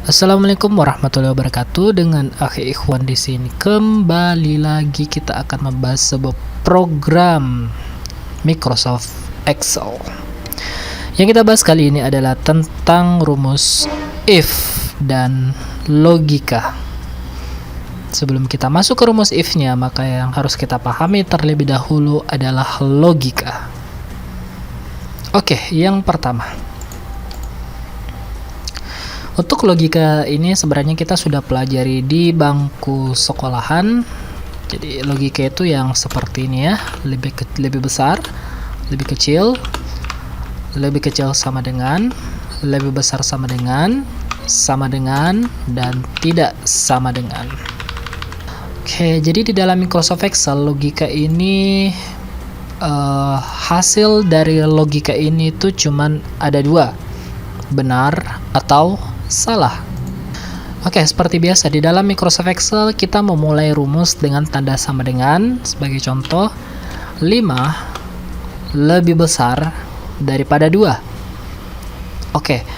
Assalamualaikum warahmatullahi wabarakatuh. Dengan Akhi Ikhwan di sini kembali lagi kita akan membahas sebuah program Microsoft Excel. Yang kita bahas kali ini adalah tentang rumus if dan logika. Sebelum kita masuk ke rumus if-nya, maka yang harus kita pahami terlebih dahulu adalah logika. Oke, yang pertama. Untuk logika ini sebenarnya kita sudah pelajari di bangku sekolahan. Jadi logika itu yang seperti ini ya, lebih besar, lebih kecil sama dengan, lebih besar sama dengan, dan tidak sama dengan. Oke, jadi di dalam Microsoft Excel logika ini hasil dari logika ini tuh cuman ada dua, benar atau salah. Oke, seperti biasa di dalam Microsoft Excel kita memulai rumus dengan tanda sama dengan. Sebagai contoh, 5 lebih besar daripada 2. Oke,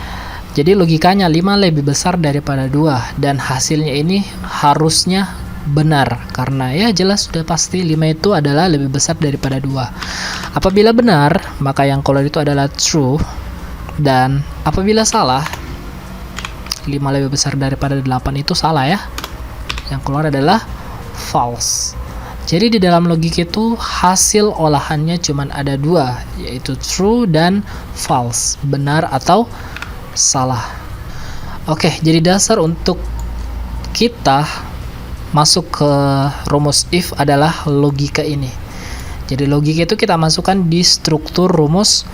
jadi logikanya 5 lebih besar daripada 2, dan hasilnya ini harusnya benar, karena ya jelas sudah pasti 5 itu adalah lebih besar daripada 2. Apabila benar, maka yang keluar itu adalah true, dan apabila salah, 5 lebih besar daripada 8 itu salah ya. Yang keluar adalah false. Jadi di dalam logika itu hasil olahannya cuma ada dua, yaitu true dan false, benar atau salah. Oke, jadi dasar untuk kita masuk ke rumus if adalah logika ini. Jadi logika itu kita masukkan di struktur rumus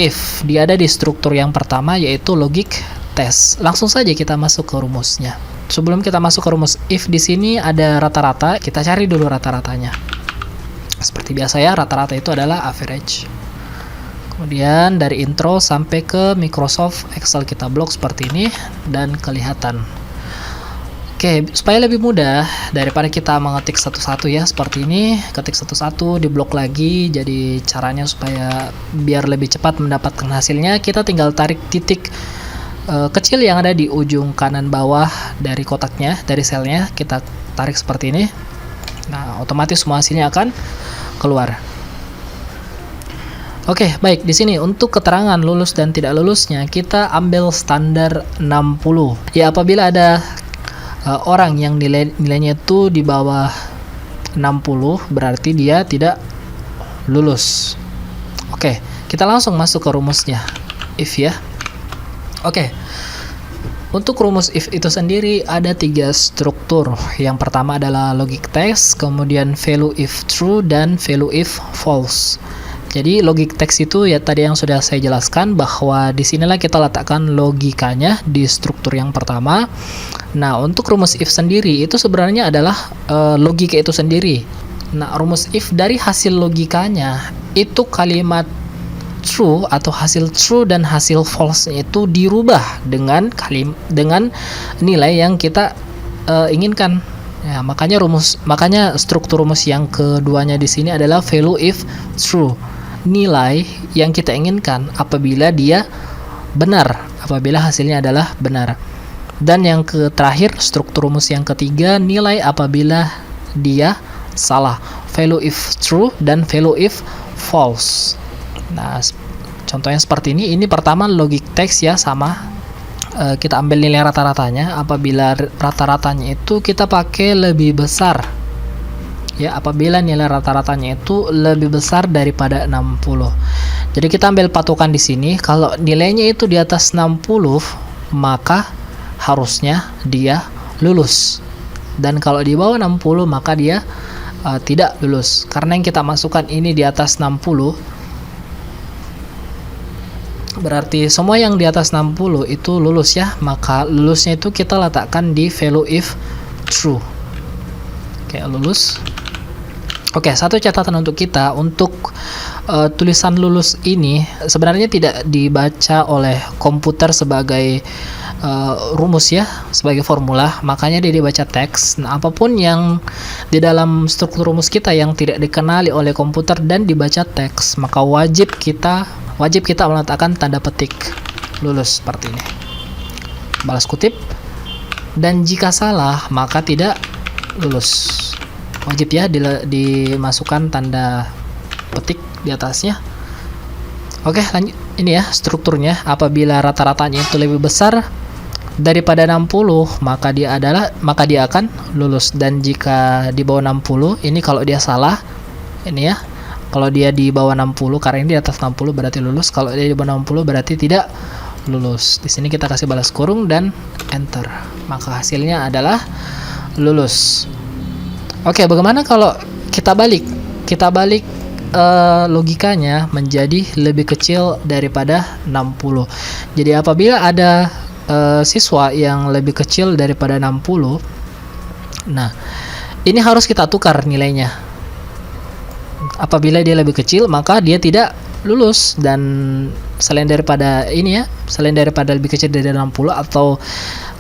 if. Dia ada di struktur yang pertama, yaitu logic test. Langsung saja kita masuk ke rumusnya. Sebelum kita masuk ke rumus if, di sini ada rata-rata. Kita cari dulu rata-ratanya. Seperti biasa ya, rata-rata itu adalah average. Kemudian dari intro sampai ke Microsoft Excel kita blok seperti ini dan kelihatan. Oke, supaya lebih mudah daripada kita mengetik satu-satu ya seperti ini, ketik satu-satu di blok lagi. Jadi caranya supaya biar lebih cepat mendapatkan hasilnya, kita tinggal tarik titik kecil yang ada di ujung kanan bawah dari kotaknya, dari selnya kita tarik seperti ini. Nah, otomatis semua hasilnya akan keluar. Oke, baik. Di sini untuk keterangan lulus dan tidak lulusnya kita ambil standar 60. Ya, apabila ada orang yang nilainya itu di bawah 60, berarti dia tidak lulus. Oke, kita langsung masuk ke rumusnya if ya. Oke, untuk rumus if itu sendiri ada 3 struktur. Yang pertama adalah logic test, kemudian value if true, dan value if false. Jadi logic test itu ya tadi yang sudah saya jelaskan, bahwa disinilah kita letakkan logikanya di struktur yang pertama. Nah, untuk rumus if sendiri itu sebenarnya adalah logika itu sendiri. Nah, rumus if dari hasil logikanya itu kalimat true atau hasil true dan hasil false itu dirubah dengan nilai yang kita inginkan. Ya, makanya struktur rumus yang keduanya di sini adalah value if true. Nilai yang kita inginkan apabila dia benar, apabila hasilnya adalah benar. Dan yang terakhir, struktur rumus yang ketiga, nilai apabila dia salah. Value if true dan value if false. Nah, contohnya seperti ini. Ini pertama logic test ya, sama. Kita ambil nilai rata-ratanya. Apabila rata-ratanya itu kita pakai lebih besar. Ya, apabila nilai rata-ratanya itu lebih besar daripada 60. Jadi kita ambil patokan di sini. Kalau nilainya itu di atas 60, maka harusnya dia lulus. Dan kalau di bawah 60, maka dia tidak lulus. Karena yang kita masukkan ini di atas 60, berarti semua yang di atas 60 itu lulus ya. Maka lulusnya itu kita letakkan di value if true. Oke, lulus. Oke, satu catatan untuk kita, untuk tulisan lulus ini sebenarnya tidak dibaca oleh komputer sebagai rumus ya, sebagai formula, makanya dia dibaca teks. Nah, apapun yang di dalam struktur rumus kita yang tidak dikenali oleh komputer dan dibaca teks, maka wajib kita meletakkan tanda petik lulus seperti ini. balas kutip, dan jika salah maka tidak lulus. Wajib ya dimasukkan tanda petik di atasnya. Oke, lanjut. Ini ya strukturnya. Apabila rata-ratanya itu lebih besar daripada 60, maka dia akan lulus. Dan jika di bawah 60, ini kalau dia salah, ini ya. Kalau dia di bawah 60, karena ini di atas 60 berarti lulus. Kalau dia di bawah 60 berarti tidak lulus. Di sini kita kasih balas kurung dan enter. Maka hasilnya adalah lulus. Oke, bagaimana kalau kita balik? Kita balik logikanya menjadi lebih kecil daripada 60. Jadi apabila ada siswa yang lebih kecil daripada 60, nah ini harus kita tukar nilainya. Apabila dia lebih kecil maka dia tidak lulus, dan selain daripada lebih kecil dari 60, atau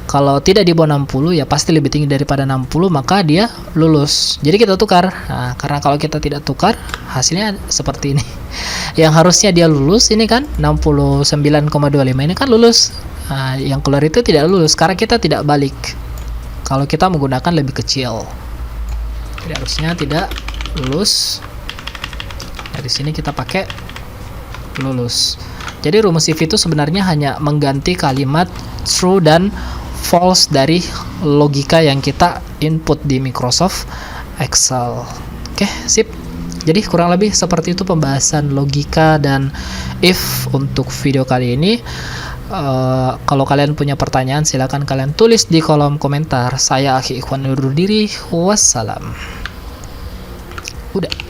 kalau tidak di bawah 60 ya pasti lebih tinggi daripada 60, maka dia lulus. Jadi kita tukar. Nah, karena kalau kita tidak tukar, hasilnya seperti ini. Yang harusnya dia lulus ini kan 69,25, ini kan lulus. Nah, yang keluar itu tidak lulus karena kita tidak balik. Kalau kita menggunakan lebih kecil, jadi harusnya tidak lulus. Dari sini kita pakai lulus. Jadi rumus if itu sebenarnya hanya mengganti kalimat true dan false dari logika yang kita input di Microsoft Excel. Oke, sip. Jadi kurang lebih seperti itu pembahasan logika dan if untuk video kali ini. Kalau kalian punya pertanyaan silahkan kalian tulis di kolom komentar. Saya Akhi Ikhwan undur diri. Wassalam. Udah.